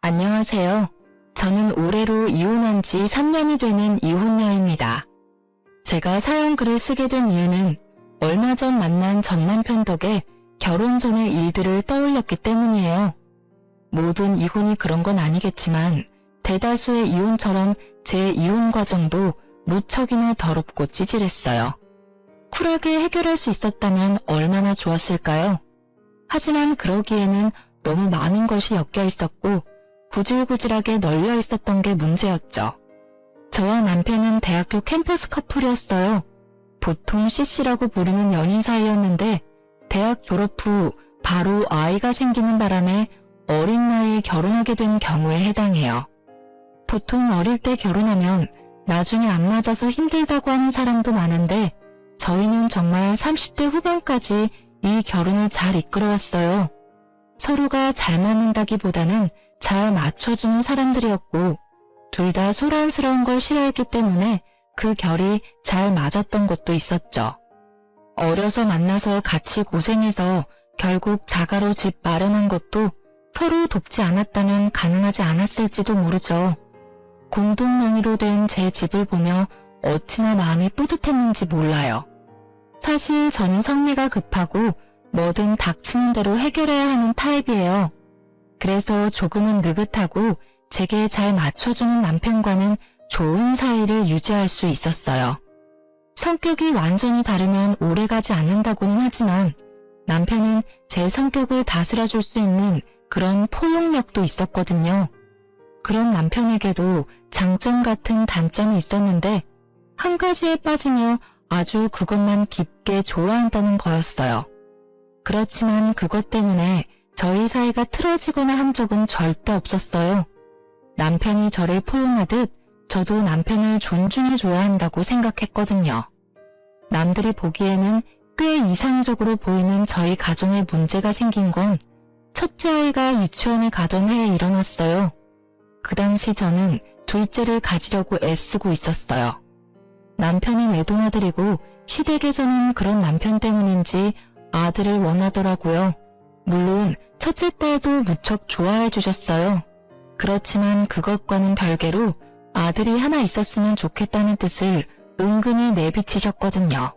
안녕하세요. 저는 올해로 이혼한 지 3년이 되는 이혼녀입니다. 제가 사연글을 쓰게 된 이유는 얼마 전 만난 전 남편 덕에 결혼 전의 일들을 떠올렸기 때문이에요. 모든 이혼이 그런 건 아니겠지만 대다수의 이혼처럼 제 이혼 과정도 무척이나 더럽고 찌질했어요. 쿨하게 해결할 수 있었다면 얼마나 좋았을까요? 하지만 그러기에는 너무 많은 것이 엮여 있었고 구질구질하게 널려 있었던 게 문제였죠. 저와 남편은 대학교 캠퍼스 커플이었어요. 보통 CC라고 부르는 연인 사이였는데 대학 졸업 후 바로 아이가 생기는 바람에 어린 나이에 결혼하게 된 경우에 해당해요. 보통 어릴 때 결혼하면 나중에 안 맞아서 힘들다고 하는 사람도 많은데 저희는 정말 30대 후반까지 이 결혼을 잘 이끌어왔어요. 서로가 잘 맞는다기보다는 잘 맞춰주는 사람들이었고 둘 다 소란스러운 걸 싫어했기 때문에 그 결이 잘 맞았던 것도 있었죠. 어려서 만나서 같이 고생해서 결국 자가로 집 마련한 것도 서로 돕지 않았다면 가능하지 않았을지도 모르죠. 공동 명의로 된 제 집을 보며 어찌나 마음이 뿌듯했는지 몰라요. 사실 저는 성미가 급하고 뭐든 닥치는 대로 해결해야 하는 타입이에요. 그래서 조금은 느긋하고 제게 잘 맞춰주는 남편과는 좋은 사이를 유지할 수 있었어요. 성격이 완전히 다르면 오래가지 않는다고는 하지만 남편은 제 성격을 다스려줄 수 있는 그런 포용력도 있었거든요. 그런 남편에게도 장점 같은 단점이 있었는데 한 가지에 빠지며 아주 그것만 깊게 좋아한다는 거였어요. 그렇지만 그것 때문에 저희 사이가 틀어지거나 한 적은 절대 없었어요. 남편이 저를 포용하듯 저도 남편을 존중해줘야 한다고 생각했거든요. 남들이 보기에는 꽤 이상적으로 보이는 저희 가정에 문제가 생긴 건 첫째 아이가 유치원에 가던 해에 일어났어요. 그 당시 저는 둘째를 가지려고 애쓰고 있었어요. 남편이 외동아들이고 시댁에서는 그런 남편 때문인지 아들을 원하더라고요. 물론 첫째 딸도 무척 좋아해 주셨어요. 그렇지만 그것과는 별개로 아들이 하나 있었으면 좋겠다는 뜻을 은근히 내비치셨거든요.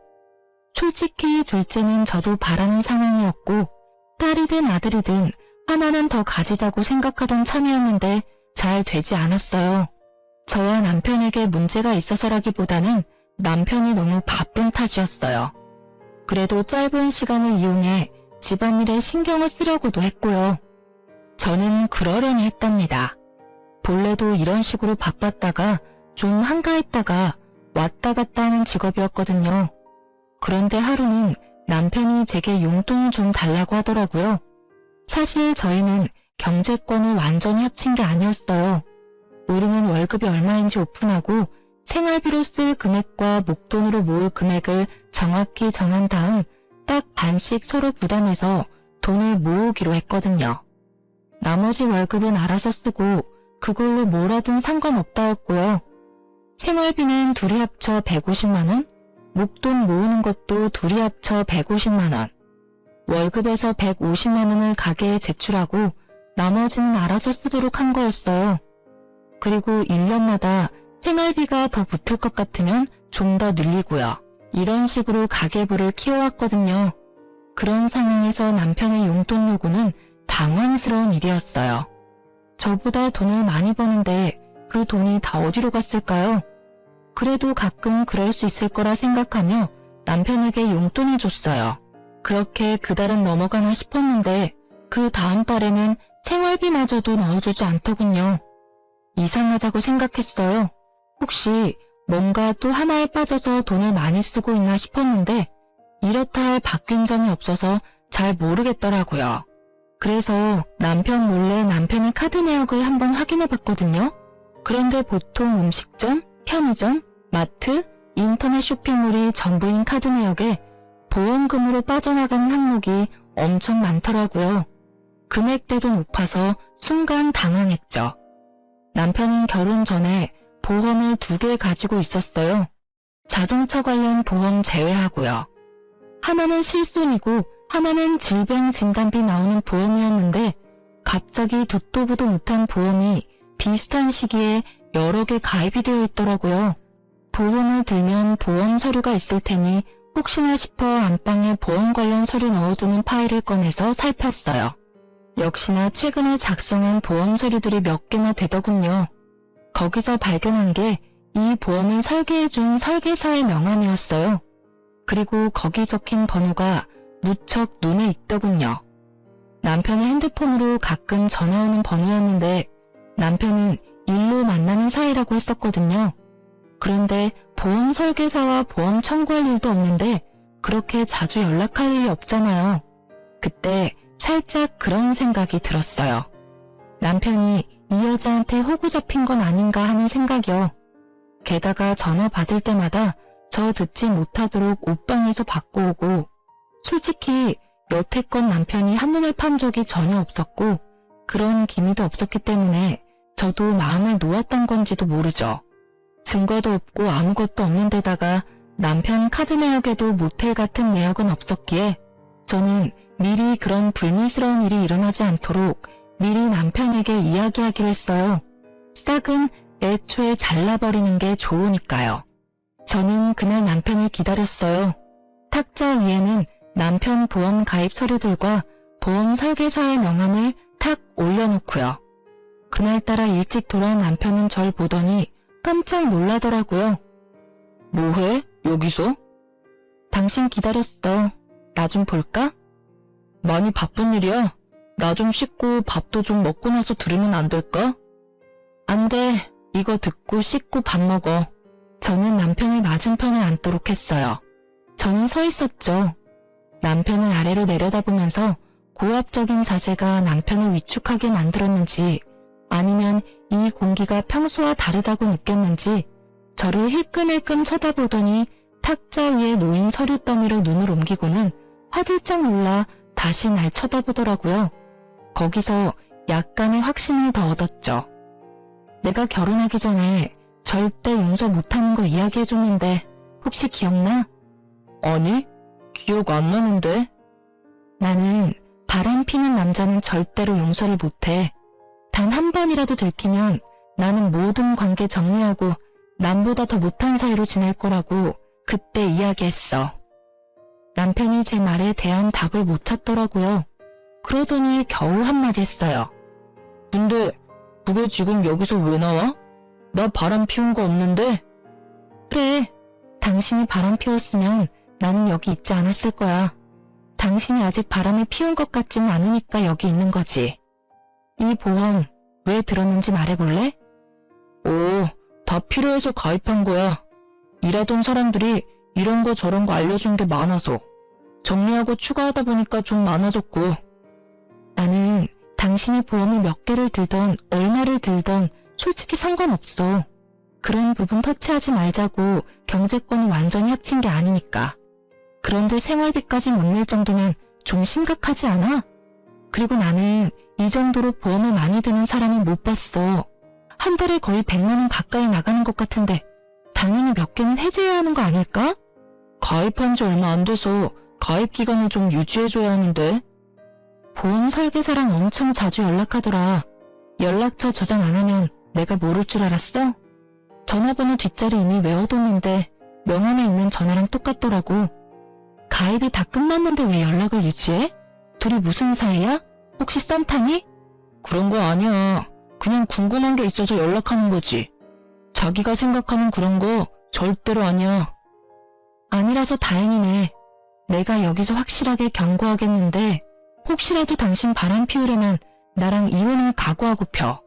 솔직히 둘째는 저도 바라는 상황이었고 딸이든 아들이든 하나는 더 가지자고 생각하던 참이었는데 잘 되지 않았어요. 저와 남편에게 문제가 있어서라기보다는 남편이 너무 바쁜 탓이었어요. 그래도 짧은 시간을 이용해 집안일에 신경을 쓰려고도 했고요. 저는 그러려니 했답니다. 본래도 이런 식으로 바빴다가 좀 한가했다가 왔다 갔다 하는 직업이었거든요. 그런데 하루는 남편이 제게 용돈을 좀 달라고 하더라고요. 사실 저희는 경제권을 완전히 합친 게 아니었어요. 우리는 월급이 얼마인지 오픈하고 생활비로 쓸 금액과 목돈으로 모을 금액을 정확히 정한 다음 딱 반씩 서로 부담해서 돈을 모으기로 했거든요. 나머지 월급은 알아서 쓰고 그걸로 뭘 하든 상관없다였고요. 생활비는 둘이 합쳐 150만원, 목돈 모으는 것도 둘이 합쳐 150만원, 월급에서 150만원을 가게에 제출하고 나머지는 알아서 쓰도록 한 거였어요. 그리고 1년마다 생활비가 더 붙을 것 같으면 좀 더 늘리고요. 이런 식으로 가계부를 키워왔거든요. 그런 상황에서 남편의 용돈 요구는 당황스러운 일이었어요. 저보다 돈을 많이 버는데 그 돈이 다 어디로 갔을까요? 그래도 가끔 그럴 수 있을 거라 생각하며 남편에게 용돈을 줬어요. 그렇게 그달은 넘어가나 싶었는데 그 다음 달에는 생활비마저도 넣어주지 않더군요. 이상하다고 생각했어요. 혹시 뭔가 또 하나에 빠져서 돈을 많이 쓰고 있나 싶었는데 이렇다 할 바뀐 점이 없어서 잘 모르겠더라고요. 그래서 남편 몰래 남편의 카드 내역을 한번 확인해 봤거든요. 그런데 보통 음식점, 편의점, 마트, 인터넷 쇼핑몰이 전부인 카드 내역에 보험금으로 빠져나가는 항목이 엄청 많더라고요. 금액대도 높아서 순간 당황했죠. 남편은 결혼 전에 보험을 2개 가지고 있었어요. 자동차 관련 보험 제외하고요. 하나는 실손이고 하나는 질병 진단비 나오는 보험이었는데 갑자기 듣도 보도 못한 보험이 비슷한 시기에 여러 개 가입이 되어 있더라고요. 보험을 들면 보험 서류가 있을 테니 혹시나 싶어 안방에 보험 관련 서류 넣어두는 파일을 꺼내서 살폈어요. 역시나 최근에 작성한 보험 서류들이 몇 개나 되더군요. 거기서 발견한 게 이 보험을 설계해준 설계사의 명함이었어요. 그리고 거기 적힌 번호가 무척 눈에 익더군요. 남편의 핸드폰으로 가끔 전화 오는 번호였는데 남편은 일로 만나는 사이라고 했었거든요. 그런데 보험 설계사와 보험 청구할 일도 없는데 그렇게 자주 연락할 일이 없잖아요. 그때 살짝 그런 생각이 들었어요. 남편이 이 여자한테 호구 잡힌 건 아닌가 하는 생각이요. 게다가 전화 받을 때마다 저 듣지 못하도록 옷방에서 받고 오고 솔직히 여태껏 남편이 한눈을 판 적이 전혀 없었고 그런 기미도 없었기 때문에 저도 마음을 놓았던 건지도 모르죠. 증거도 없고 아무것도 없는 데다가 남편 카드 내역에도 모텔 같은 내역은 없었기에 저는 미리 그런 불미스러운 일이 일어나지 않도록 미리 남편에게 이야기하기로 했어요. 싹은 애초에 잘라버리는 게 좋으니까요. 저는 그날 남편을 기다렸어요. 탁자 위에는 남편 보험 가입 서류들과 보험 설계사의 명함을 탁 올려놓고요. 그날따라 일찍 돌아온 남편은 절 보더니 깜짝 놀라더라고요. 뭐해? 여기서? 당신 기다렸어. 나 좀 볼까? 많이 바쁜 일이야. 나 좀 씻고 밥도 좀 먹고 나서 들으면 안 될까? 안 돼. 이거 듣고 씻고 밥 먹어. 저는 남편을 맞은편에 앉도록 했어요. 저는 서 있었죠. 남편을 아래로 내려다보면서 고압적인 자세가 남편을 위축하게 만들었는지 아니면 이 공기가 평소와 다르다고 느꼈는지 저를 힐끔힐끔 쳐다보더니 탁자 위에 놓인 서류 더미로 눈을 옮기고는 화들짝 놀라 다시 날 쳐다보더라고요. 거기서 약간의 확신을 더 얻었죠. 내가 결혼하기 전에 절대 용서 못하는 거 이야기해줬는데 혹시 기억나? 아니, 기억 안 나는데. 나는 바람 피는 남자는 절대로 용서를 못해. 단 한 번이라도 들키면 나는 모든 관계 정리하고 남보다 더 못한 사이로 지낼 거라고 그때 이야기했어. 남편이 제 말에 대한 답을 못 찾더라고요. 그러더니 겨우 한마디 했어요. 근데 그게 지금 여기서 왜 나와? 나 바람 피운 거 없는데? 그래, 당신이 바람 피웠으면 나는 여기 있지 않았을 거야. 당신이 아직 바람을 피운 것 같지는 않으니까 여기 있는 거지. 이 보험 왜 들었는지 말해볼래? 오, 다 필요해서 가입한 거야. 일하던 사람들이 이런 거 저런 거 알려준 게 많아서 정리하고 추가하다 보니까 좀 많아졌고. 나는 당신이 보험을 몇 개를 들던 얼마를 들던 솔직히 상관없어. 그런 부분 터치하지 말자고 경제권이 완전히 합친 게 아니니까. 그런데 생활비까지 못 낼 정도면 좀 심각하지 않아? 그리고 나는 이 정도로 보험을 많이 드는 사람은 못 봤어. 한 달에 거의 100만 원 가까이 나가는 것 같은데 당연히 몇 개는 해지해야 하는 거 아닐까? 가입한 지 얼마 안 돼서 가입 기간을 좀 유지해줘야 하는데. 보험 설계사랑 엄청 자주 연락하더라. 연락처 저장 안 하면 내가 모를 줄 알았어? 전화번호 뒷자리 이미 외워뒀는데 명함에 있는 전화랑 똑같더라고. 가입이 다 끝났는데 왜 연락을 유지해? 둘이 무슨 사이야? 혹시 썸 타니? 그런 거 아니야. 그냥 궁금한 게 있어서 연락하는 거지. 자기가 생각하는 그런 거 절대로 아니야. 아니라서 다행이네. 내가 여기서 확실하게 경고하겠는데 혹시라도 당신 바람 피우려면 나랑 이혼을 각오하고 펴.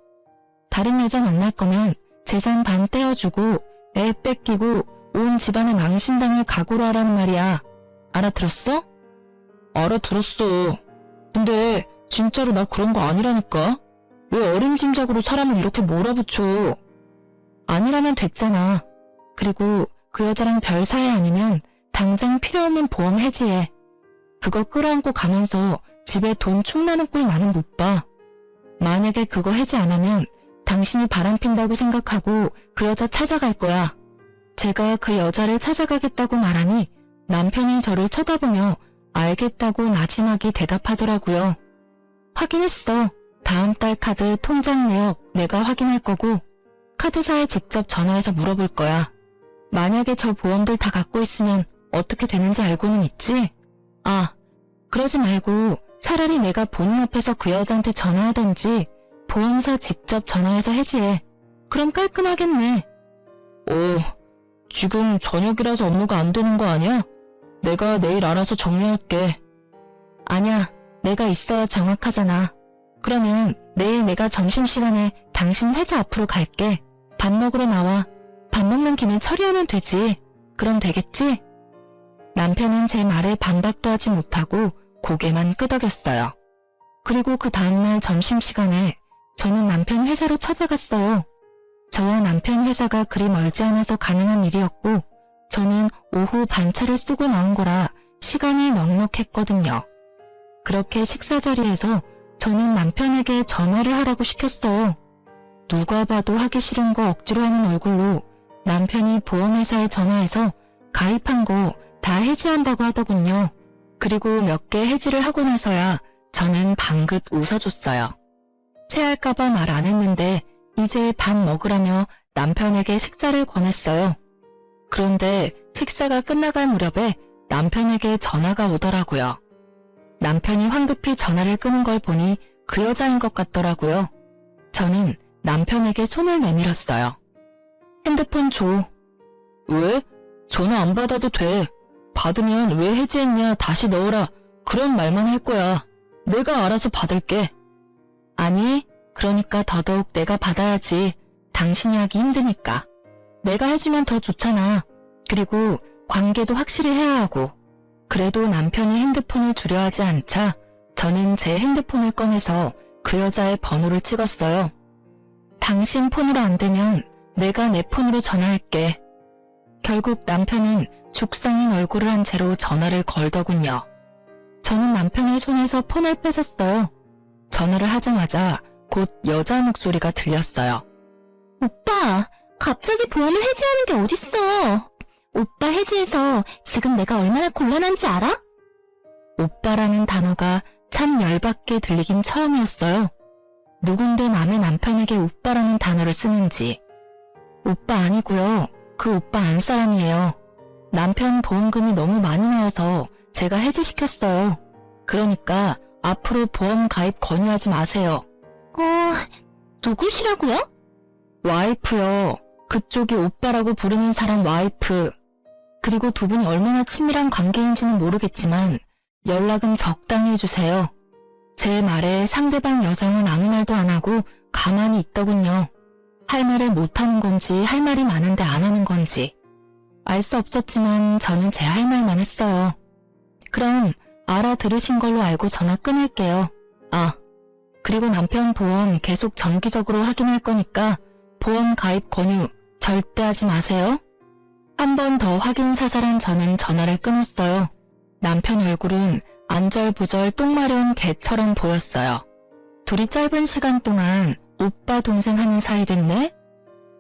다른 여자 만날 거면 재산 반 떼어주고 애 뺏기고 온 집안의 망신당을 각오로 하라는 말이야. 알아들었어? 알아들었어. 근데 진짜로 나 그런 거 아니라니까. 왜 어림짐작으로 사람을 이렇게 몰아붙여. 아니라면 됐잖아. 그리고 그 여자랑 별 사이 아니면 당장 필요 없는 보험 해지해. 그거 끌어안고 가면서 집에 돈 축나는 꼴 나는 못 봐. 만약에 그거 해지 안 하면 당신이 바람핀다고 생각하고 그 여자 찾아갈 거야. 제가 그 여자를 찾아가겠다고 말하니 남편이 저를 쳐다보며 알겠다고 나지막이 대답하더라고요. 확인했어. 다음 달 카드 통장 내역 내가 확인할 거고 카드사에 직접 전화해서 물어볼 거야. 만약에 저 보험들 다 갖고 있으면 어떻게 되는지 알고는 있지? 아, 그러지 말고 차라리 내가 본인 앞에서 그 여자한테 전화하던지 보험사 직접 전화해서 해지해. 그럼 깔끔하겠네. 지금 저녁이라서 업무가 안 되는 거 아니야? 내가 내일 알아서 정리할게. 아니야, 내가 있어야 정확하잖아. 그러면 내일 내가 점심시간에 당신 회사 앞으로 갈게. 밥 먹으러 나와. 밥 먹는 김에 처리하면 되지. 그럼 되겠지? 남편은 제 말에 반박도 하지 못하고 고개만 끄덕였어요. 그리고 그 다음날 점심시간에 저는 남편 회사로 찾아갔어요. 저와 남편 회사가 그리 멀지 않아서 가능한 일이었고 저는 오후 반차를 쓰고 나온 거라 시간이 넉넉했거든요. 그렇게 식사 자리에서 저는 남편에게 전화를 하라고 시켰어요. 누가 봐도 하기 싫은 거 억지로 하는 얼굴로 남편이 보험회사에 전화해서 가입한 거 다 해지한다고 하더군요. 그리고 몇 개 해지를 하고 나서야 저는 방긋 웃어줬어요. 체할까봐 말 안 했는데 이제 밥 먹으라며 남편에게 식사를 권했어요. 그런데 식사가 끝나갈 무렵에 남편에게 전화가 오더라고요. 남편이 황급히 전화를 끄는 걸 보니 그 여자인 것 같더라고요. 저는 남편에게 손을 내밀었어요. 핸드폰 줘. 왜? 전화 안 받아도 돼. 받으면 왜 해지했냐 다시 넣어라. 그런 말만 할 거야. 내가 알아서 받을게. 아니, 그러니까 더더욱 내가 받아야지. 당신이 하기 힘드니까. 내가 해주면 더 좋잖아. 그리고 관계도 확실히 해야 하고. 그래도 남편이 핸드폰을 주려 하지 않자 저는 제 핸드폰을 꺼내서 그 여자의 번호를 찍었어요. 당신 폰으로 안 되면 내가 내 폰으로 전화할게. 결국 남편은 죽상인 얼굴을 한 채로 전화를 걸더군요. 저는 남편의 손에서 폰을 뺏었어요. 전화를 하자마자 곧 여자 목소리가 들렸어요. 오빠, 갑자기 보험을 해지하는 게 어딨어. 오빠 해지해서 지금 내가 얼마나 곤란한지 알아? 오빠라는 단어가 참 열받게 들리긴 처음이었어요. 누군데 남의 남편에게 오빠라는 단어를 쓰는지. 오빠 아니고요. 그 오빠 안 사람이에요. 남편 보험금이 너무 많이 나와서 제가 해지시켰어요. 그러니까 앞으로 보험 가입 권유하지 마세요. 누구시라고요? 와이프요. 그쪽이 오빠라고 부르는 사람 와이프. 그리고 두 분이 얼마나 친밀한 관계인지는 모르겠지만 연락은 적당히 해주세요. 제 말에 상대방 여성은 아무 말도 안 하고 가만히 있더군요. 할 말을 못하는 건지 할 말이 많은데 안 하는 건지. 알 수 없었지만 저는 제 할 말만 했어요. 그럼 알아들으신 걸로 알고 전화 끊을게요. 그리고 남편 보험 계속 정기적으로 확인할 거니까 보험 가입 권유 절대 하지 마세요. 한 번 더 확인 사살한 저는 전화를 끊었어요. 남편 얼굴은 안절부절 똥마려운 개처럼 보였어요. 둘이 짧은 시간 동안 오빠 동생 하는 사이 됐네?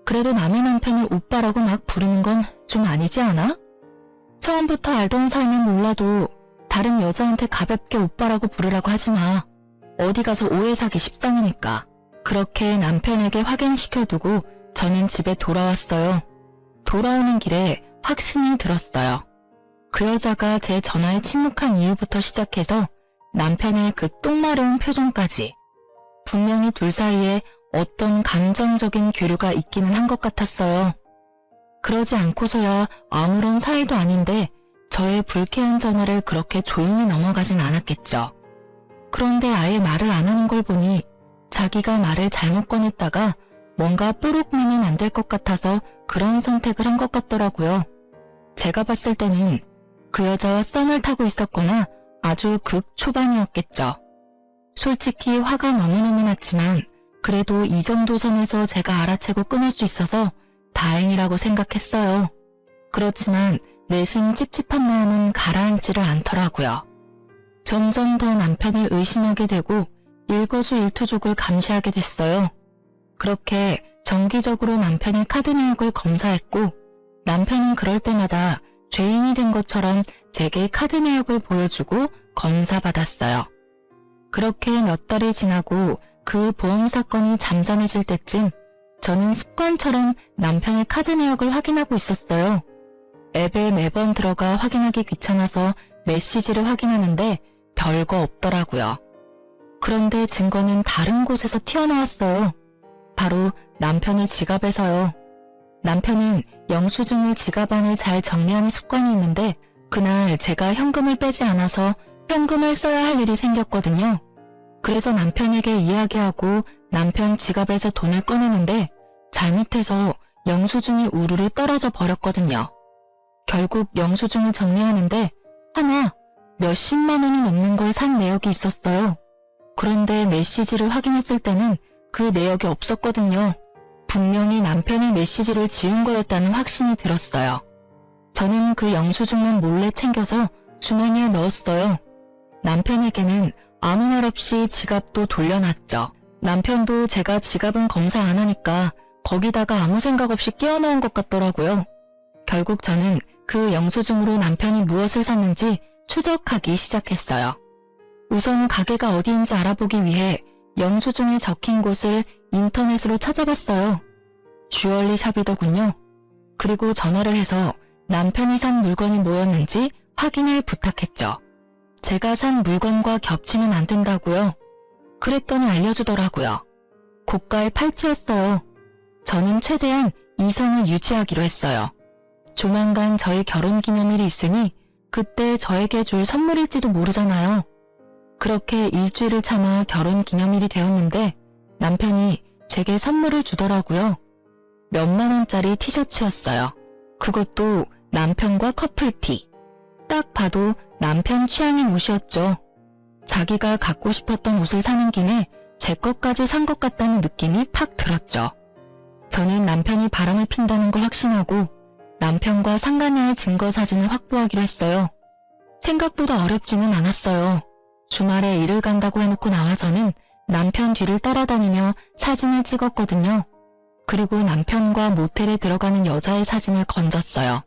그래도 남의 남편을 오빠라고 막 부르는 건 좀 아니지 않아? 처음부터 알던 사이면 몰라도 다른 여자한테 가볍게 오빠라고 부르라고 하지 마. 어디 가서 오해 사기 십상이니까. 그렇게 남편에게 확인시켜두고 저는 집에 돌아왔어요. 돌아오는 길에 확신이 들었어요. 그 여자가 제 전화에 침묵한 이유부터 시작해서 남편의 그 똥마려운 표정까지. 분명히 둘 사이에 어떤 감정적인 교류가 있기는 한 것 같았어요. 그러지 않고서야 아무런 사이도 아닌데 저의 불쾌한 전화를 그렇게 조용히 넘어가진 않았겠죠. 그런데 아예 말을 안 하는 걸 보니 자기가 말을 잘못 꺼냈다가 뭔가 뽀록 내면 안 될 것 같아서 그런 선택을 한 것 같더라고요. 제가 봤을 때는 그 여자와 썸을 타고 있었거나 아주 극 초반이었겠죠. 솔직히 화가 너무너무 났지만 그래도 이 정도 선에서 제가 알아채고 끊을 수 있어서 다행이라고 생각했어요. 그렇지만 내심 찝찝한 마음은 가라앉지를 않더라고요. 점점 더 남편을 의심하게 되고 일거수일투족을 감시하게 됐어요. 그렇게 정기적으로 남편의 카드 내역을 검사했고 남편은 그럴 때마다 죄인이 된 것처럼 제게 카드 내역을 보여주고 검사받았어요. 그렇게 몇 달이 지나고 그 보험 사건이 잠잠해질 때쯤 저는 습관처럼 남편의 카드 내역을 확인하고 있었어요. 앱에 매번 들어가 확인하기 귀찮아서 메시지를 확인하는데 별거 없더라고요. 그런데 증거는 다른 곳에서 튀어나왔어요. 바로 남편의 지갑에서요. 남편은 영수증을 지갑 안에 잘 정리하는 습관이 있는데 그날 제가 현금을 빼지 않아서 현금을 써야 할 일이 생겼거든요. 그래서 남편에게 이야기하고 남편 지갑에서 돈을 꺼내는데 잘못해서 영수증이 우르르 떨어져 버렸거든요. 결국 영수증을 정리하는데 하나 몇십만 원이 넘는 걸 산 내역이 있었어요. 그런데 메시지를 확인했을 때는 그 내역이 없었거든요. 분명히 남편이 메시지를 지운 거였다는 확신이 들었어요. 저는 그 영수증만 몰래 챙겨서 주머니에 넣었어요. 남편에게는 아무 말 없이 지갑도 돌려놨죠. 남편도 제가 지갑은 검사 안 하니까 거기다가 아무 생각 없이 끼워 넣은 것 같더라고요. 결국 저는 그 영수증으로 남편이 무엇을 샀는지 추적하기 시작했어요. 우선 가게가 어디인지 알아보기 위해 영수증에 적힌 곳을 인터넷으로 찾아봤어요. 주얼리 샵이더군요. 그리고 전화를 해서 남편이 산 물건이 뭐였는지 확인을 부탁했죠. 제가 산 물건과 겹치면 안 된다고요. 그랬더니 알려주더라고요. 고가의 팔찌였어요. 저는 최대한 이성을 유지하기로 했어요. 조만간 저희 결혼기념일이 있으니 그때 저에게 줄 선물일지도 모르잖아요. 그렇게 일주일을 참아 결혼기념일이 되었는데 남편이 제게 선물을 주더라고요. 몇만 원짜리 티셔츠였어요. 그것도 남편과 커플티. 딱 봐도 남편 취향인 옷이었죠. 자기가 갖고 싶었던 옷을 사는 김에 제 것까지 산 것 같다는 느낌이 팍 들었죠. 저는 남편이 바람을 핀다는 걸 확신하고 남편과 상간녀의 증거 사진을 확보하기로 했어요. 생각보다 어렵지는 않았어요. 주말에 일을 간다고 해놓고 나와서는 남편 뒤를 따라다니며 사진을 찍었거든요. 그리고 남편과 모텔에 들어가는 여자의 사진을 건졌어요.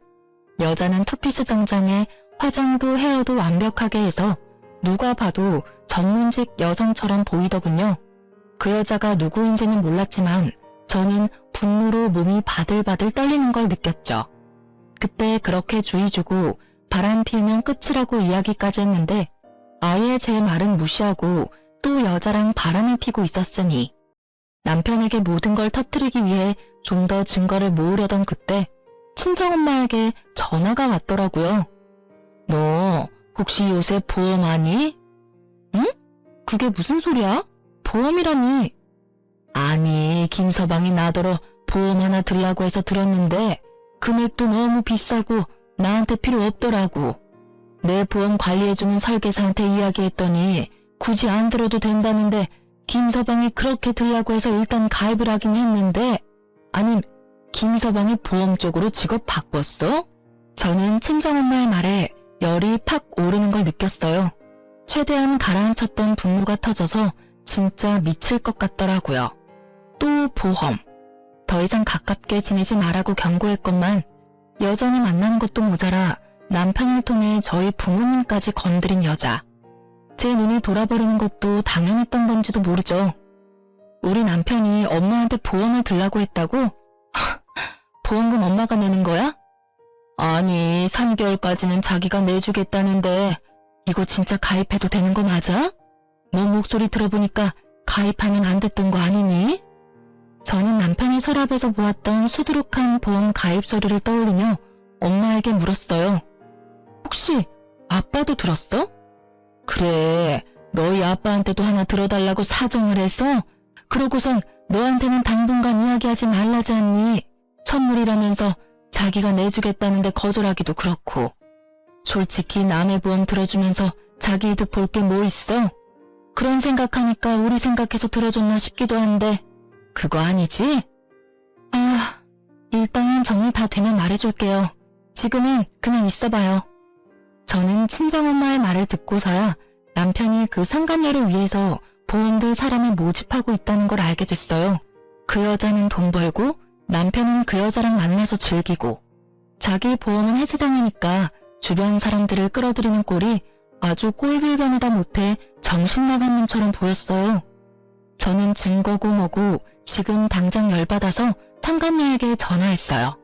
여자는 투피스 정장에 화장도 헤어도 완벽하게 해서 누가 봐도 전문직 여성처럼 보이더군요. 그 여자가 누구인지는 몰랐지만 저는 분노로 몸이 바들바들 떨리는 걸 느꼈죠. 그때 그렇게 주의 주고 바람 피우면 끝이라고 이야기까지 했는데 아예 제 말은 무시하고 또 여자랑 바람을 피고 있었으니 남편에게 모든 걸 터뜨리기 위해 좀 더 증거를 모으려던 그때 친정엄마에게 전화가 왔더라고요. 너 혹시 요새 보험하니? 응? 그게 무슨 소리야? 보험이라니. 아니, 김서방이 나더러 보험 하나 들라고 해서 들었는데 금액도 너무 비싸고 나한테 필요 없더라고. 내 보험 관리해주는 설계사한테 이야기했더니 굳이 안 들어도 된다는데 김서방이 그렇게 들라고 해서 일단 가입을 하긴 했는데 아님 김서방이 보험 쪽으로 직업 바꿨어? 저는 친정엄마의 말에 열이 팍 오르는 걸 느꼈어요. 최대한 가라앉혔던 분노가 터져서 진짜 미칠 것 같더라고요. 또 보험. 더 이상 가깝게 지내지 말라고 경고했건만 여전히 만나는 것도 모자라 남편을 통해 저희 부모님까지 건드린 여자. 제 눈이 돌아버리는 것도 당연했던 건지도 모르죠. 우리 남편이 엄마한테 보험을 들라고 했다고? 보험금 엄마가 내는 거야? 아니, 3개월까지는 자기가 내주겠다는데 이거 진짜 가입해도 되는 거 맞아? 너 목소리 들어보니까 가입하면 안 됐던 거 아니니? 저는 남편이 서랍에서 보았던 수두룩한 보험 가입 서류를 떠올리며 엄마에게 물었어요. 혹시 아빠도 들었어? 그래, 너희 아빠한테도 하나 들어달라고 사정을 해서 그러고선 너한테는 당분간 이야기하지 말라지 않니? 선물이라면서 자기가 내주겠다는데 거절하기도 그렇고. 솔직히 남의 보험 들어주면서 자기 이득 볼 게 뭐 있어? 그런 생각하니까 우리 생각해서 들어줬나 싶기도 한데 그거 아니지? 아, 일단 정리 다 되면 말해줄게요. 지금은 그냥 있어봐요. 저는 친정엄마의 말을 듣고서야 남편이 그 상간녀를 위해서 보험들 사람을 모집하고 있다는 걸 알게 됐어요. 그 여자는 돈 벌고 남편은 그 여자랑 만나서 즐기고 자기 보험은 해지당하니까 주변 사람들을 끌어들이는 꼴이 아주 꼴불견이다 못해 정신나간 놈처럼 보였어요. 저는 증거고 뭐고 지금 당장 열받아서 상간녀에게 전화했어요.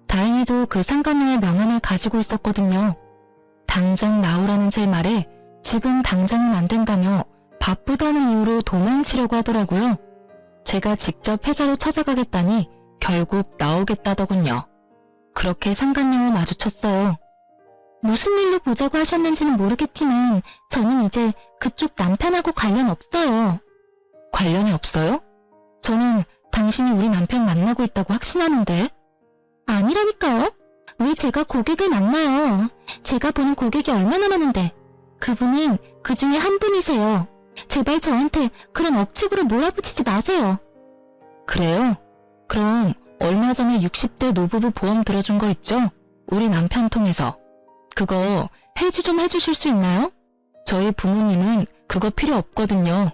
다행히도 그 상간녀의 명함을 가지고 있었거든요. 당장 나오라는 제 말에 지금 당장은 안 된다며 바쁘다는 이유로 도망치려고 하더라고요. 제가 직접 회사로 찾아가겠다니 결국 나오겠다더군요. 그렇게 상간녀를 마주쳤어요. 무슨 일로 보자고 하셨는지는 모르겠지만 저는 이제 그쪽 남편하고 관련 없어요. 관련이 없어요? 저는 당신이 우리 남편 만나고 있다고 확신하는데. 아니라니까요. 왜 제가 고객을 만나요. 제가 보는 고객이 얼마나 많은데. 그분은 그 중에 한 분이세요. 제발 저한테 그런 억측으로 몰아붙이지 마세요. 그래요? 그럼 얼마 전에 60대 노부부 보험 들어준 거 있죠? 우리 남편 통해서. 그거 해지 좀 해주실 수 있나요? 저희 부모님은 그거 필요 없거든요.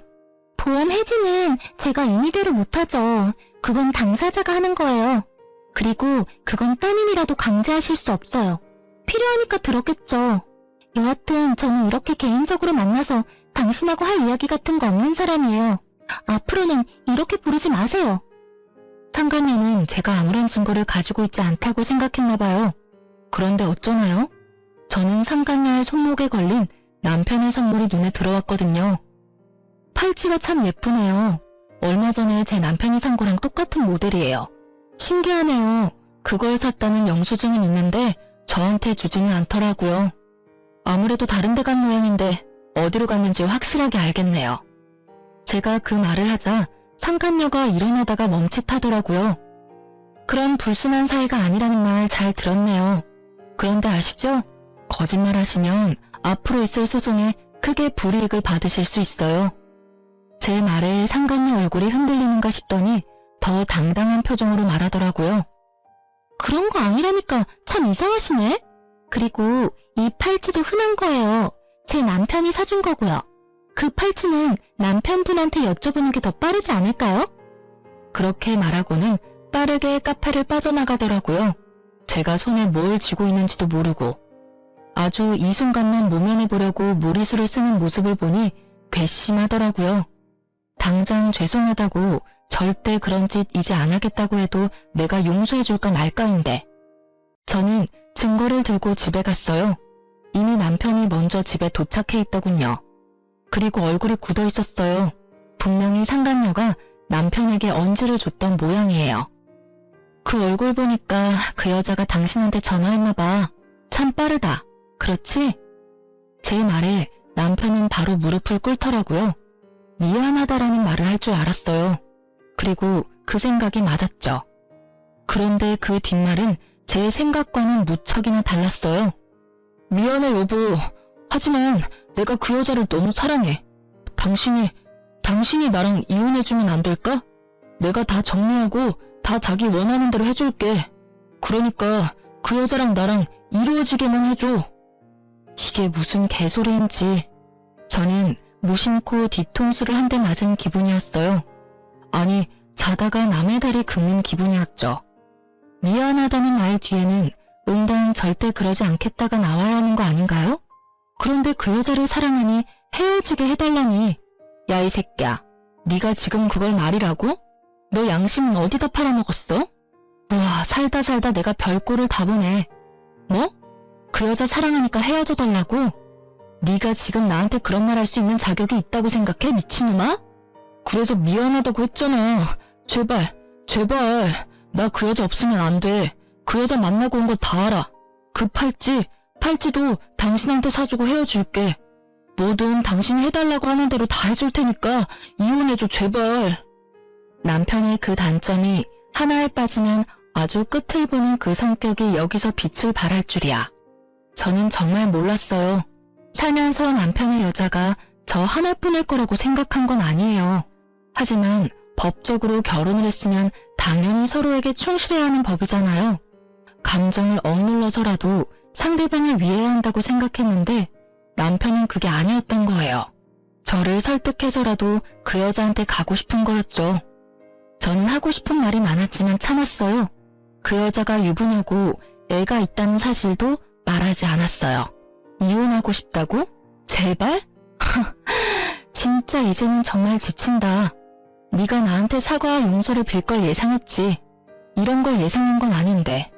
보험 해지는 제가 임의대로 못하죠. 그건 당사자가 하는 거예요. 그리고 그건 따님이라도 강제하실 수 없어요. 필요하니까 들었겠죠. 여하튼 저는 이렇게 개인적으로 만나서 당신하고 할 이야기 같은 거 없는 사람이에요. 앞으로는 이렇게 부르지 마세요. 상간녀는 제가 아무런 증거를 가지고 있지 않다고 생각했나 봐요. 그런데 어쩌나요? 저는 상간녀의 손목에 걸린 남편의 선물이 눈에 들어왔거든요. 팔찌가 참 예쁘네요. 얼마 전에 제 남편이 산 거랑 똑같은 모델이에요. 신기하네요. 그걸 샀다는 영수증은 있는데 저한테 주지는 않더라고요. 아무래도 다른 데 간 모양인데 어디로 갔는지 확실하게 알겠네요. 제가 그 말을 하자 상간녀가 일어나다가 멈칫하더라고요. 그런 불순한 사이가 아니라는 말 잘 들었네요. 그런데 아시죠? 거짓말 하시면 앞으로 있을 소송에 크게 불이익을 받으실 수 있어요. 제 말에 상간녀 얼굴이 흔들리는가 싶더니 더 당당한 표정으로 말하더라고요. 그런 거 아니라니까 참 이상하시네. 그리고 이 팔찌도 흔한 거예요. 제 남편이 사준 거고요. 그 팔찌는 남편분한테 여쭤보는 게 더 빠르지 않을까요? 그렇게 말하고는 빠르게 카페를 빠져나가더라고요. 제가 손에 뭘 쥐고 있는지도 모르고. 아주 이 순간만 모면해보려고 무리수를 쓰는 모습을 보니 괘씸하더라고요. 당장 죄송하다고 절대 그런 짓 이제 안 하겠다고 해도 내가 용서해줄까 말까인데. 저는 증거를 들고 집에 갔어요. 이미 남편이 먼저 집에 도착해 있더군요. 그리고 얼굴이 굳어 있었어요. 분명히 상간녀가 남편에게 언지를 줬던 모양이에요. 그 얼굴 보니까 그 여자가 당신한테 전화했나 봐. 참 빠르다. 그렇지? 제 말에 남편은 바로 무릎을 꿇더라고요. 미안하다라는 말을 할 줄 알았어요. 그리고 그 생각이 맞았죠. 그런데 그 뒷말은 제 생각과는 무척이나 달랐어요. 미안해 여보. 하지만 내가 그 여자를 너무 사랑해. 당신이 나랑 이혼해주면 안 될까? 내가 다 정리하고 다 자기 원하는 대로 해줄게. 그러니까 그 여자랑 나랑 이루어지게만 해줘. 이게 무슨 개소리인지. 저는 무심코 뒤통수를 한 대 맞은 기분이었어요. 아니, 자다가 남의 다리 긁는 기분이었죠. 미안하다는 말 뒤에는 응당 절대 그러지 않겠다가 나와야 하는 거 아닌가요? 그런데 그 여자를 사랑하니 헤어지게 해달라니. 야, 이 새끼야. 네가 지금 그걸 말이라고? 너 양심은 어디다 팔아먹었어? 우와, 살다 내가 별꼴을 다 보네. 뭐? 그 여자 사랑하니까 헤어져 달라고? 네가 지금 나한테 그런 말 할 수 있는 자격이 있다고 생각해, 미친놈아? 그래서 미안하다고 했잖아. 제발. 나 그 여자 없으면 안 돼. 그 여자 만나고 온 거 다 알아. 그 팔찌도 당신한테 사주고 헤어질게. 뭐든 당신이 해달라고 하는 대로 다 해줄 테니까 이혼해줘, 제발. 남편의 그 단점이 하나에 빠지면 아주 끝을 보는 그 성격이 여기서 빛을 발할 줄이야. 저는 정말 몰랐어요. 살면서 남편의 여자가 저 하나뿐일 거라고 생각한 건 아니에요. 하지만 법적으로 결혼을 했으면 당연히 서로에게 충실해야 하는 법이잖아요. 감정을 억눌러서라도 상대방을 위해야 한다고 생각했는데 남편은 그게 아니었던 거예요. 저를 설득해서라도 그 여자한테 가고 싶은 거였죠. 저는 하고 싶은 말이 많았지만 참았어요. 그 여자가 유부녀고 애가 있다는 사실도 말하지 않았어요. 이혼하고 싶다고? 제발? 진짜 이제는 정말 지친다. 네가 나한테 사과와 용서를 빌 걸 예상했지. 이런 걸 예상한 건 아닌데.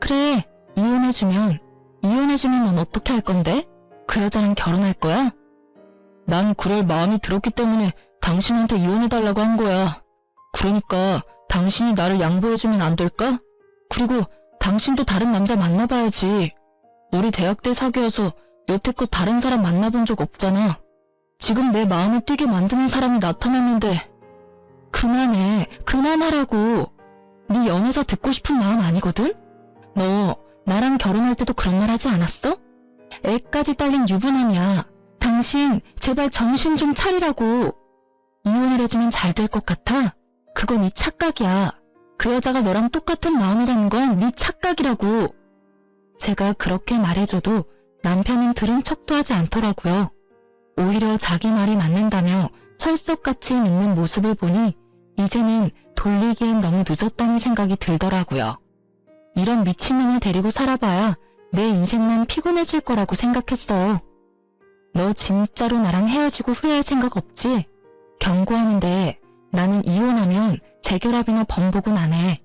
그래, 이혼해주면 넌 어떻게 할 건데? 그 여자랑 결혼할 거야? 난 그럴 마음이 들었기 때문에 당신한테 이혼해달라고 한 거야. 그러니까 당신이 나를 양보해주면 안 될까? 그리고 당신도 다른 남자 만나봐야지. 우리 대학 때 사귀어서 여태껏 다른 사람 만나본 적 없잖아. 지금 내 마음을 뛰게 만드는 사람이 나타났는데. 그만해, 그만하라고. 네 연애사 듣고 싶은 마음 아니거든? 너 나랑 결혼할 때도 그런 말 하지 않았어? 애까지 딸린 유부남이야. 당신 제발 정신 좀 차리라고. 이혼을 해주면 잘 될 것 같아? 그건 네 착각이야. 그 여자가 너랑 똑같은 마음이라는 건 네 착각이라고. 제가 그렇게 말해줘도 남편은 들은 척도 하지 않더라고요. 오히려 자기 말이 맞는다며 철석같이 믿는 모습을 보니 이제는 돌리기엔 너무 늦었다는 생각이 들더라고요. 이런 미친놈을 데리고 살아봐야 내 인생만 피곤해질 거라고 생각했어요. 너 진짜로 나랑 헤어지고 후회할 생각 없지? 경고하는데 나는 이혼하면 재결합이나 번복은 안 해.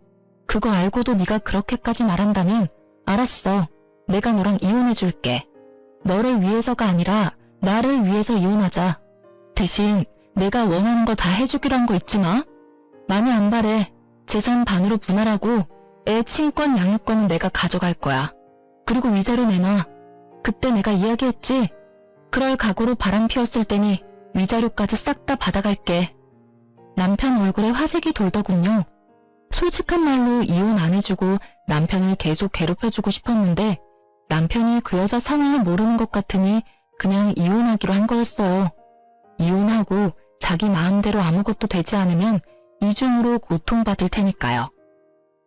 그거 알고도 네가 그렇게까지 말한다면 알았어. 내가 너랑 이혼해줄게. 너를 위해서가 아니라 나를 위해서 이혼하자. 대신 내가 원하는 거 다 해주기로 한 거 잊지 마. 많이 안 바래. 재산 반으로 분할하고 애 친권 양육권은 내가 가져갈 거야. 그리고 위자료 내놔. 그때 내가 이야기했지? 그럴 각오로 바람 피웠을 테니 위자료까지 싹 다 받아갈게. 남편 얼굴에 화색이 돌더군요. 솔직한 말로 이혼 안 해주고 남편을 계속 괴롭혀주고 싶었는데 남편이 그 여자 상황을 모르는 것 같으니 그냥 이혼하기로 한 거였어요. 이혼하고 자기 마음대로 아무것도 되지 않으면 이중으로 고통받을 테니까요.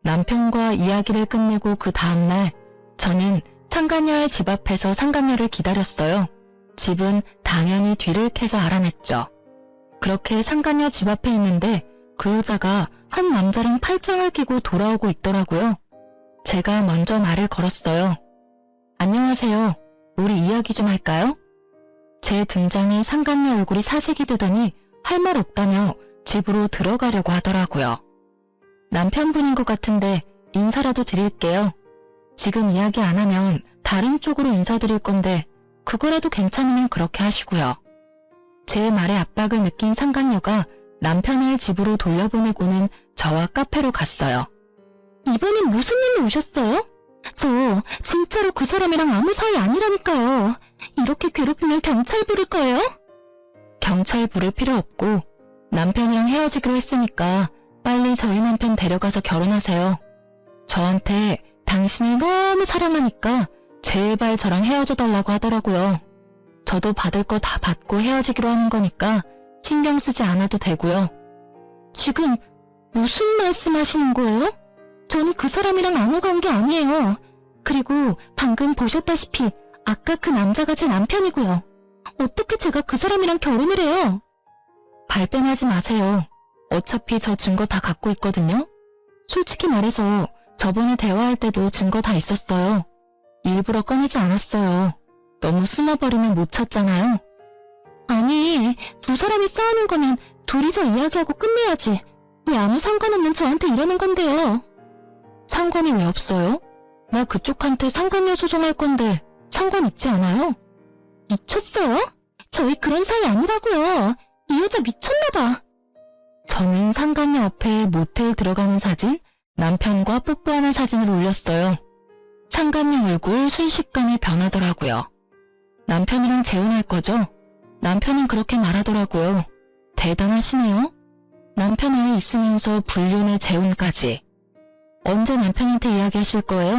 남편과 이야기를 끝내고 그 다음날 저는 상간녀의 집 앞에서 상간녀를 기다렸어요. 집은 당연히 뒤를 캐서 알아냈죠. 그렇게 상간녀 집 앞에 있는데 그 여자가 한 남자랑 팔짱을 끼고 돌아오고 있더라고요. 제가 먼저 말을 걸었어요. 안녕하세요. 우리 이야기 좀 할까요? 제 등장에 상간녀 얼굴이 사색이 되더니 할 말 없다며 집으로 들어가려고 하더라고요. 남편분인 것 같은데 인사라도 드릴게요. 지금 이야기 안 하면 다른 쪽으로 인사드릴 건데 그거라도 괜찮으면 그렇게 하시고요. 제 말에 압박을 느낀 상간녀가 남편을 집으로 돌려보내고는 저와 카페로 갔어요. 이번엔 무슨 일로 오셨어요? 저 진짜로 그 사람이랑 아무 사이 아니라니까요. 이렇게 괴롭히면 경찰 부를 거예요? 경찰 부를 필요 없고 남편이랑 헤어지기로 했으니까 빨리 저희 남편 데려가서 결혼하세요. 저한테 당신을 너무 사랑하니까 제발 저랑 헤어져 달라고 하더라고요. 저도 받을 거 다 받고 헤어지기로 하는 거니까 신경 쓰지 않아도 되고요. 지금 무슨 말씀하시는 거예요? 전 그 사람이랑 아무 관계 아니에요. 그리고 방금 보셨다시피 아까 그 남자가 제 남편이고요. 어떻게 제가 그 사람이랑 결혼을 해요? 발뺌하지 마세요. 어차피 저 증거 다 갖고 있거든요. 솔직히 말해서 저번에 대화할 때도 증거 다 있었어요. 일부러 꺼내지 않았어요. 너무 숨어버리면 못 찾잖아요. 아니, 두 사람이 싸우는 거면 둘이서 이야기하고 끝내야지. 왜 아무 상관없는 저한테 이러는 건데요? 상관이 왜 없어요? 나 그쪽한테 상간녀 소송할 건데 상관 있지 않아요? 미쳤어요? 저희 그런 사이 아니라고요. 이 여자 미쳤나봐. 저는 상간녀 앞에 모텔 들어가는 사진, 남편과 뽀뽀하는 사진을 올렸어요. 상간녀 얼굴 순식간에 변하더라고요. 남편이랑 재혼할 거죠? 남편은 그렇게 말하더라고요. 대단하시네요. 남편 애 있으면서 불륜에 재혼까지. 언제 남편한테 이야기하실 거예요?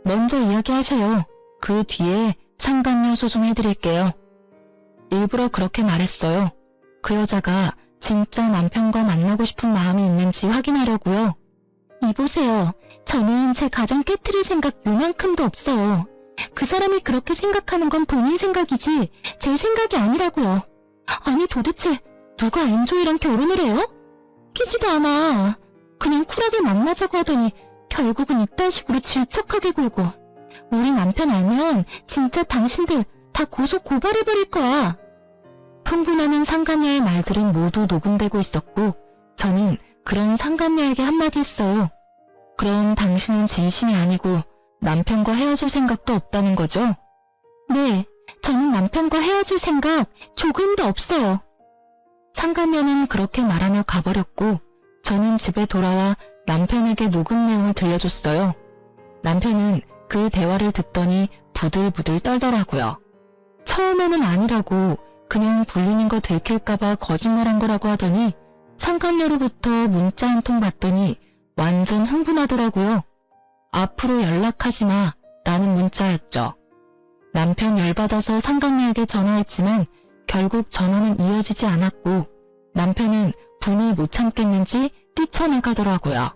먼저 이야기하세요. 그 뒤에 상간녀 소송해드릴게요. 일부러 그렇게 말했어요. 그 여자가 진짜 남편과 만나고 싶은 마음이 있는지 확인하려고요. 이보세요. 저는 제 가정 깨트릴 생각 요만큼도 없어요. 그 사람이 그렇게 생각하는 건 본인 생각이지 제 생각이 아니라고요. 아니 도대체 누가 엔조이랑 결혼을 해요? 끼지도 않아. 그냥 쿨하게 만나자고 하더니 결국은 이딴 식으로 질척하게 굴고. 우리 남편 알면 진짜 당신들 다 고소 고발해버릴 거야. 흥분하는 상간녀의 말들은 모두 녹음되고 있었고 저는 그런 상간녀에게 한마디 했어요. 그럼 당신은 진심이 아니고 남편과 헤어질 생각도 없다는 거죠? 네, 저는 남편과 헤어질 생각 조금도 없어요. 상간녀는 그렇게 말하며 가버렸고 저는 집에 돌아와 남편에게 녹음 내용을 들려줬어요. 남편은 그 대화를 듣더니 부들부들 떨더라고요. 처음에는 아니라고 그냥 불리는 거 들킬까봐 거짓말한 거라고 하더니 상간녀로부터 문자 한 통 받더니 완전 흥분하더라고요. 앞으로 연락하지 마 라는 문자였죠. 남편 열받아서 상간녀에게 전화했지만 결국 전화는 이어지지 않았고 남편은 분이 못 참겠는지 뛰쳐나가더라고요.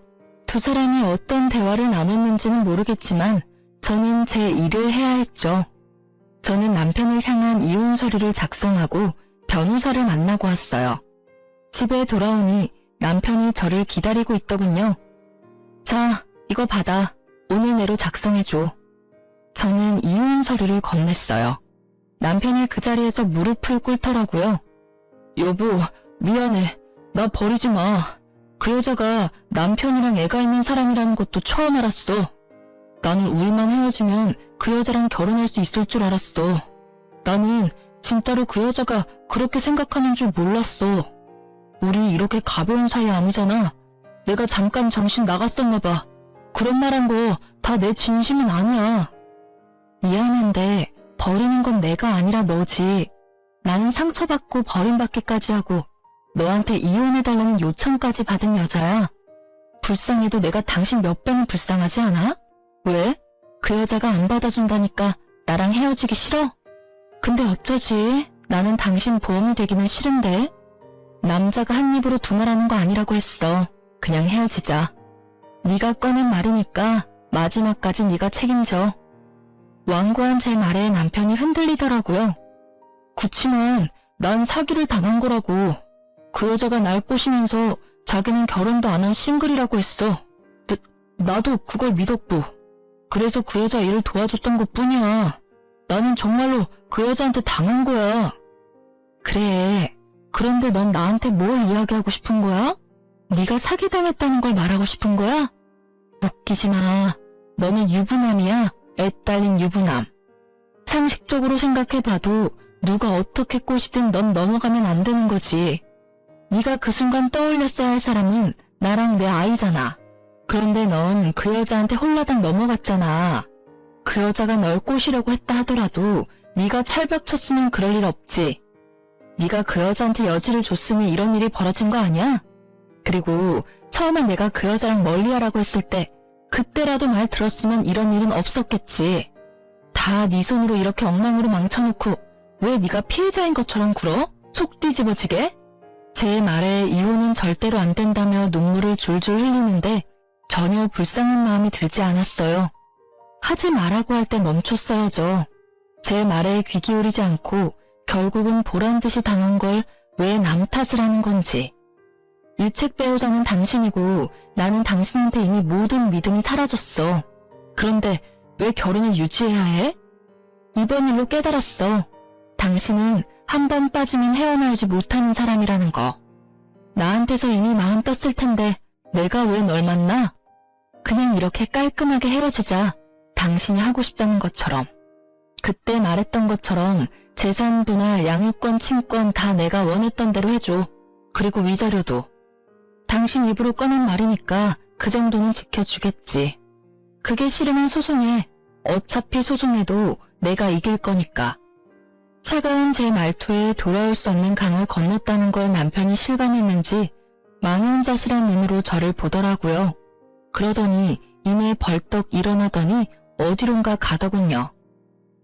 두 사람이 어떤 대화를 나눴는지는 모르겠지만 저는 제 일을 해야 했죠. 저는 남편을 향한 이혼 서류를 작성하고 변호사를 만나고 왔어요. 집에 돌아오니 남편이 저를 기다리고 있더군요. 자, 이거 받아. 오늘 내로 작성해줘. 저는 이혼 서류를 건넸어요. 남편이 그 자리에서 무릎을 꿇더라고요. 여보, 미안해. 나 버리지 마. 그 여자가 남편이랑 애가 있는 사람이라는 것도 처음 알았어. 나는 우리만 헤어지면 그 여자랑 결혼할 수 있을 줄 알았어. 나는 진짜로 그 여자가 그렇게 생각하는 줄 몰랐어. 우리 이렇게 가벼운 사이 아니잖아. 내가 잠깐 정신 나갔었나 봐. 그런 말한 거 다 내 진심은 아니야. 미안한데 버리는 건 내가 아니라 너지. 나는 상처받고 버림받기까지 하고 너한테 이혼해달라는 요청까지 받은 여자야. 불쌍해도 내가 당신 몇 배는 불쌍하지 않아? 왜? 그 여자가 안 받아준다니까 나랑 헤어지기 싫어? 근데 어쩌지? 나는 당신 보험이 되기는 싫은데. 남자가 한 입으로 두말하는 거 아니라고 했어. 그냥 헤어지자. 네가 꺼낸 말이니까 마지막까지 네가 책임져. 완고한 제 말에 남편이 흔들리더라고요. 그치만 난 사기를 당한 거라고. 그 여자가 날 꼬시면서 자기는 결혼도 안 한 싱글이라고 했어. 나도 그걸 믿었고. 그래서 그 여자 일을 도와줬던 것뿐이야. 나는 정말로 그 여자한테 당한 거야. 그래. 그런데 넌 나한테 뭘 이야기하고 싶은 거야? 네가 사기당했다는 걸 말하고 싶은 거야? 웃기지 마. 너는 유부남이야. 애 딸린 유부남. 상식적으로 생각해봐도 누가 어떻게 꼬시든 넌 넘어가면 안 되는 거지. 네가 그 순간 떠올렸어야 할 사람은 나랑 내 아이잖아. 그런데 넌 그 여자한테 홀라당 넘어갔잖아. 그 여자가 널 꼬시려고 했다 하더라도 네가 철벽 쳤으면 그럴 일 없지. 네가 그 여자한테 여지를 줬으니 이런 일이 벌어진 거 아니야? 그리고 처음에 내가 그 여자랑 멀리하라고 했을 때 그때라도 말 들었으면 이런 일은 없었겠지. 다 네 손으로 이렇게 엉망으로 망쳐놓고 왜 네가 피해자인 것처럼 굴어? 속 뒤집어지게? 제 말에 이혼은 절대로 안 된다며 눈물을 줄줄 흘리는데 전혀 불쌍한 마음이 들지 않았어요. 하지 말라고 할 때 멈췄어야죠. 제 말에 귀 기울이지 않고 결국은 보란듯이 당한 걸 왜 남 탓을 하는 건지. 유책 배우자는 당신이고 나는 당신한테 이미 모든 믿음이 사라졌어. 그런데 왜 결혼을 유지해야 해? 이번 일로 깨달았어. 당신은 한 번 빠지면 헤어나오지 못하는 사람이라는 거. 나한테서 이미 마음 떴을 텐데 내가 왜 널 만나? 그냥 이렇게 깔끔하게 헤어지자. 당신이 하고 싶다는 것처럼. 그때 말했던 것처럼 재산 분할, 양육권, 친권 다 내가 원했던 대로 해줘. 그리고 위자료도. 당신 입으로 꺼낸 말이니까 그 정도는 지켜주겠지. 그게 싫으면 소송해. 어차피 소송해도 내가 이길 거니까. 차가운 제 말투에 돌아올 수 없는 강을 건넜다는 걸 남편이 실감했는지 망연자실한 눈으로 저를 보더라고요. 그러더니 이내 벌떡 일어나더니 어디론가 가더군요.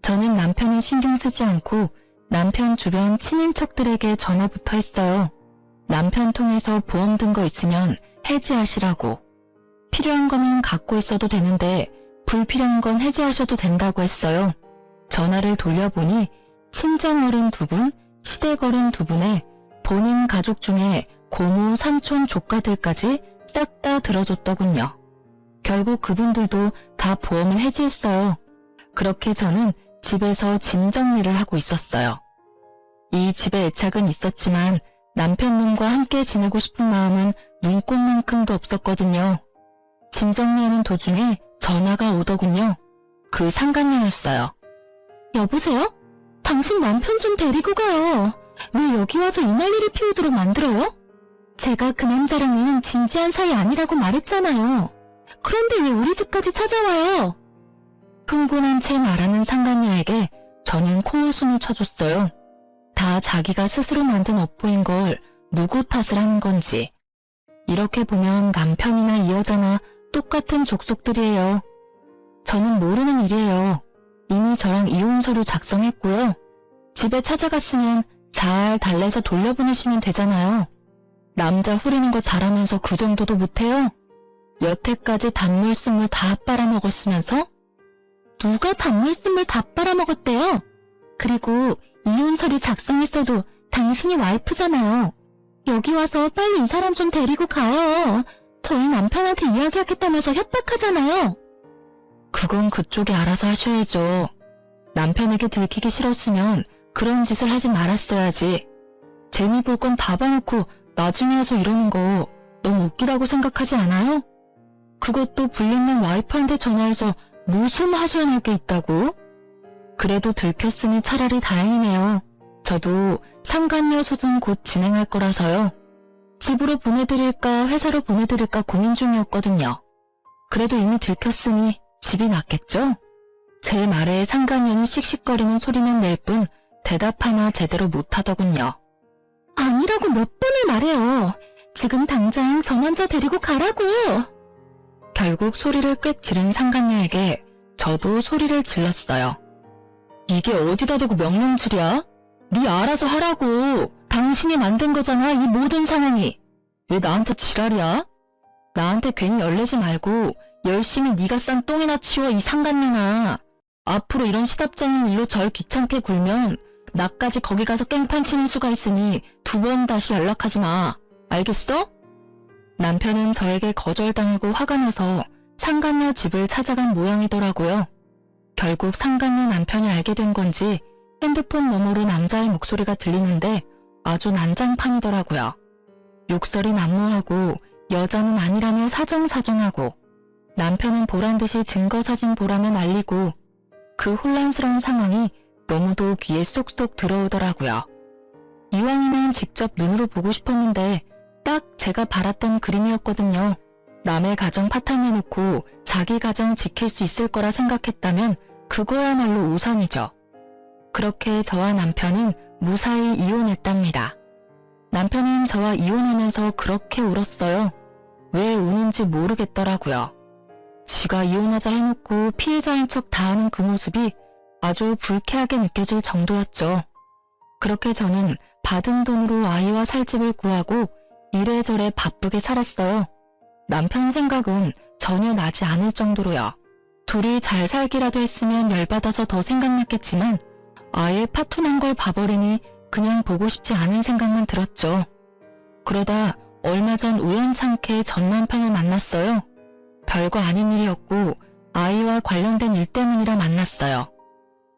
저는 남편을 신경 쓰지 않고 남편 주변 친인척들에게 전화부터 했어요. 남편 통해서 보험 든 거 있으면 해지하시라고. 필요한 거면 갖고 있어도 되는데 불필요한 건 해지하셔도 된다고 했어요. 전화를 돌려보니 친정 어른 2분, 시댁 어른 2분에 본인 가족 중에 고모, 삼촌, 조카들까지 싹 다 들어줬더군요. 결국 그분들도 다 보험을 해지했어요. 그렇게 저는 집에서 짐 정리를 하고 있었어요. 이 집에 애착은 있었지만 남편놈과 함께 지내고 싶은 마음은 눈꼽만큼도 없었거든요. 짐 정리하는 도중에 전화가 오더군요. 그 상간녀였어요. 여보세요? 당신 남편 좀 데리고 가요. 왜 여기 와서 이 난리를 피우도록 만들어요? 제가 그 남자랑은 진지한 사이 아니라고 말했잖아요. 그런데 왜 우리 집까지 찾아와요? 흥분한 채 말하는 상간녀에게 저는 콧웃음을 쳐줬어요. 다 자기가 스스로 만든 업보인 걸 누구 탓을 하는 건지. 이렇게 보면 남편이나 이 여자나 똑같은 족속들이에요. 저는 모르는 일이에요. 이미 저랑 이혼 서류 작성했고요. 집에 찾아갔으면 잘 달래서 돌려보내시면 되잖아요. 남자 후리는 거 잘하면서 그 정도도 못해요? 여태까지 단물순물 다 빨아먹었으면서? 누가 단물순물 다 빨아먹었대요? 그리고 이혼 서류 작성했어도 당신이 와이프잖아요. 여기 와서 빨리 이 사람 좀 데리고 가요. 저희 남편한테 이야기하겠다면서 협박하잖아요. 그건 그쪽이 알아서 하셔야죠. 남편에게 들키기 싫었으면 그런 짓을 하지 말았어야지. 재미 볼 건 다 봐놓고 나중에 와서 이러는 거 너무 웃기다고 생각하지 않아요? 그것도 불륜남 와이프한테 전화해서 무슨 하소연할 게 있다고? 그래도 들켰으니 차라리 다행이네요. 저도 상간녀 소송 곧 진행할 거라서요. 집으로 보내드릴까 회사로 보내드릴까 고민 중이었거든요. 그래도 이미 들켰으니 집이 낫겠죠? 제 말에 상간녀는 씩씩거리는 소리만 낼 뿐 대답 하나 제대로 못하더군요. 아니라고 몇 번을 말해요. 지금 당장 저 남자 데리고 가라고. 결국 소리를 꽥 지른 상간녀에게 저도 소리를 질렀어요. 이게 어디다 대고 명령질이야? 네 알아서 하라고. 당신이 만든 거잖아, 이 모든 상황이. 왜 나한테 지랄이야? 나한테 괜히 열내지 말고 열심히 네가 싼 똥이나 치워, 이 상간녀나. 앞으로 이런 시답잖은 일로 절 귀찮게 굴면 나까지 거기 가서 깽판 치는 수가 있으니 2번 다시 연락하지 마. 알겠어? 남편은 저에게 거절당하고 화가 나서 상간녀 집을 찾아간 모양이더라고요. 결국 상간녀 남편이 알게 된 건지 핸드폰 너머로 남자의 목소리가 들리는데 아주 난장판이더라고요. 욕설이 난무하고 여자는 아니라며 사정사정하고 남편은 보란듯이 증거사진 보라며 난리고 그 혼란스러운 상황이 너무도 귀에 쏙쏙 들어오더라고요. 이왕이면 직접 눈으로 보고 싶었는데 딱 제가 바랐던 그림이었거든요. 남의 가정 파탄내놓고 자기 가정 지킬 수 있을 거라 생각했다면 그거야말로 오산이죠. 그렇게 저와 남편은 무사히 이혼했답니다. 남편은 저와 이혼하면서 그렇게 울었어요. 왜 우는지 모르겠더라고요. 지가 이혼하자 해놓고 피해자인 척 다하는 그 모습이 아주 불쾌하게 느껴질 정도였죠. 그렇게 저는 받은 돈으로 아이와 살 집을 구하고 이래저래 바쁘게 살았어요. 남편 생각은 전혀 나지 않을 정도로요. 둘이 잘 살기라도 했으면 열받아서 더 생각났겠지만 아예 파토난 걸 봐버리니 그냥 보고 싶지 않은 생각만 들었죠. 그러다 얼마 전 우연찮게 전 남편을 만났어요. 별거 아닌 일이었고 아이와 관련된 일 때문이라 만났어요.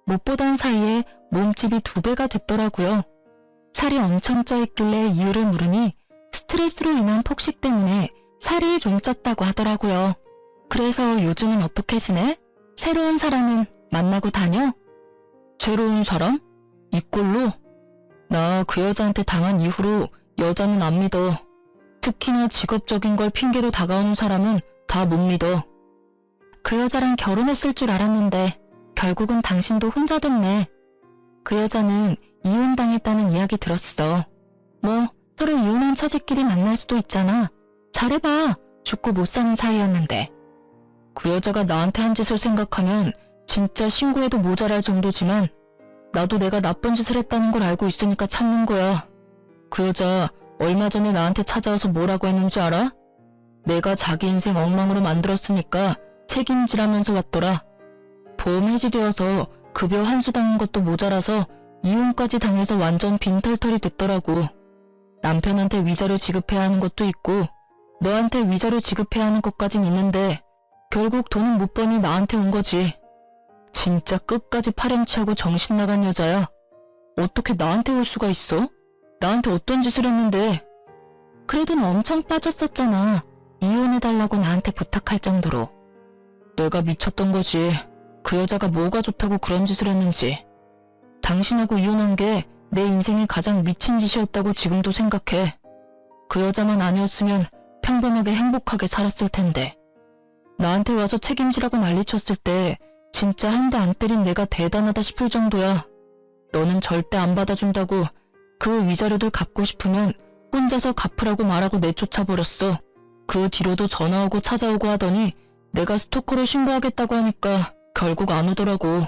못 보던 사이에 몸집이 2배가 됐더라고요. 살이 엄청 쪄있길래 이유를 물으니 스트레스로 인한 폭식 때문에 살이 좀 쪘다고 하더라고요. 그래서 요즘은 어떻게 지내? 새로운 사람은 만나고 다녀? 새로운 사람? 이 꼴로? 나 그 여자한테 당한 이후로 여자는 안 믿어. 특히나 직업적인 걸 핑계로 다가오는 사람은 다 못 믿어. 그 여자랑 결혼했을 줄 알았는데 결국은 당신도 혼자 됐네. 그 여자는 이혼당했다는 이야기 들었어. 뭐 서로 이혼한 처지끼리 만날 수도 있잖아. 잘해봐. 죽고 못 사는 사이였는데. 그 여자가 나한테 한 짓을 생각하면 진짜 신고해도 모자랄 정도지만 나도 내가 나쁜 짓을 했다는 걸 알고 있으니까 참는 거야. 그 여자 얼마 전에 나한테 찾아와서 뭐라고 했는지 알아? 내가 자기 인생 엉망으로 만들었으니까 책임지라면서 왔더라. 보험 해지되어서 급여 환수 당한 것도 모자라서 이혼까지 당해서 완전 빈털털이 됐더라고. 남편한테 위자료 지급해야 하는 것도 있고 너한테 위자료 지급해야 하는 것까진 있는데 결국 돈은 못 버니 나한테 온 거지. 진짜 끝까지 파렴치하고 정신 나간 여자야. 어떻게 나한테 올 수가 있어? 나한테 어떤 짓을 했는데? 그래도 너 엄청 빠졌었잖아. 이혼해달라고 나한테 부탁할 정도로. 내가 미쳤던 거지. 그 여자가 뭐가 좋다고 그런 짓을 했는지. 당신하고 이혼한 게 내 인생의 가장 미친 짓이었다고 지금도 생각해. 그 여자만 아니었으면 평범하게 행복하게 살았을 텐데. 나한테 와서 책임지라고 난리쳤을 때 진짜 한 대 안 때린 내가 대단하다 싶을 정도야. 너는 절대 안 받아준다고 그 위자료들 갚고 싶으면 혼자서 갚으라고 말하고 내쫓아버렸어. 그 뒤로도 전화 오고 찾아오고 하더니 내가 스토커로 신고하겠다고 하니까 결국 안 오더라고.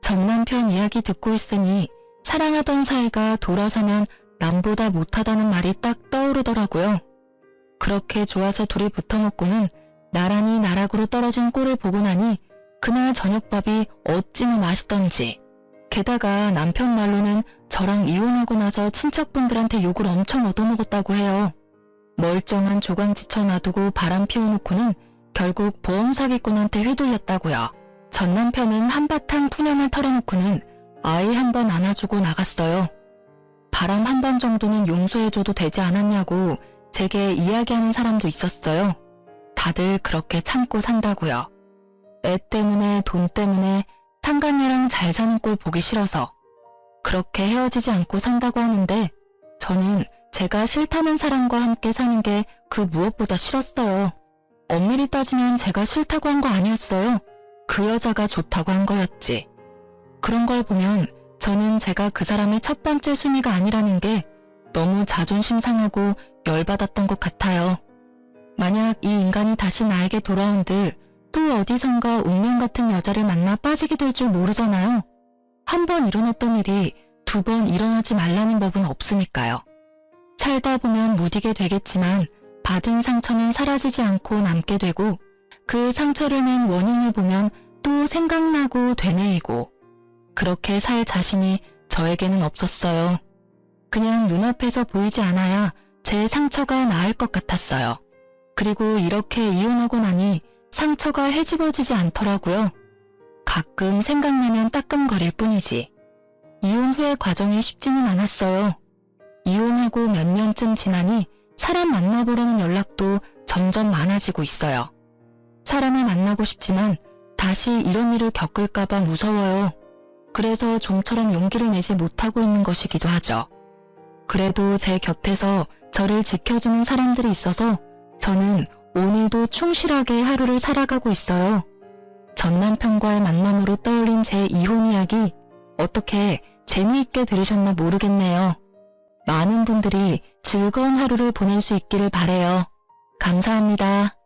전 남편 이야기 듣고 있으니 사랑하던 사이가 돌아서면 남보다 못하다는 말이 딱 떠오르더라고요. 그렇게 좋아서 둘이 붙어먹고는 나란히 나락으로 떨어진 꼴을 보고 나니 그날 저녁밥이 어찌나 맛있던지. 게다가 남편 말로는 저랑 이혼하고 나서 친척분들한테 욕을 엄청 얻어먹었다고 해요. 멀쩡한 조강지쳐 놔두고 바람 피워놓고는 결국 보험 사기꾼한테 휘둘렸다고요. 전 남편은 한바탕 푸념을 털어놓고는 아이 한 번 안아주고 나갔어요. 바람 한 번 정도는 용서해줘도 되지 않았냐고 제게 이야기하는 사람도 있었어요. 다들 그렇게 참고 산다고요. 애 때문에 돈 때문에 상간녀랑 잘 사는 꼴 보기 싫어서 그렇게 헤어지지 않고 산다고 하는데 저는 제가 싫다는 사람과 함께 사는 게 그 무엇보다 싫었어요. 엄밀히 따지면 제가 싫다고 한 거 아니었어요. 그 여자가 좋다고 한 거였지. 그런 걸 보면 저는 제가 그 사람의 첫 번째 순위가 아니라는 게 너무 자존심 상하고 열받았던 것 같아요. 만약 이 인간이 다시 나에게 돌아온들 또 어디선가 운명 같은 여자를 만나 빠지게 될 줄 모르잖아요. 한 번 일어났던 일이 두 번 일어나지 말라는 법은 없으니까요. 살다 보면 무디게 되겠지만 받은 상처는 사라지지 않고 남게 되고 그 상처를 낸 원인을 보면 또 생각나고 되뇌이고 그렇게 살 자신이 저에게는 없었어요. 그냥 눈앞에서 보이지 않아야 제 상처가 나을 것 같았어요. 그리고 이렇게 이혼하고 나니 상처가 헤집어지지 않더라고요. 가끔 생각나면 따끔거릴 뿐이지. 이혼 후의 과정이 쉽지는 않았어요. 이혼하고 몇 년쯤 지나니 사람 만나보려는 연락도 점점 많아지고 있어요. 사람을 만나고 싶지만 다시 이런 일을 겪을까봐 무서워요. 그래서 좀처럼 용기를 내지 못하고 있는 것이기도 하죠. 그래도 제 곁에서 저를 지켜주는 사람들이 있어서 저는 오늘도 충실하게 하루를 살아가고 있어요. 전 남편과의 만남으로 떠올린 제 이혼 이야기 어떻게 재미있게 들으셨나 모르겠네요. 많은 분들이 즐거운 하루를 보낼 수 있기를 바라요. 감사합니다.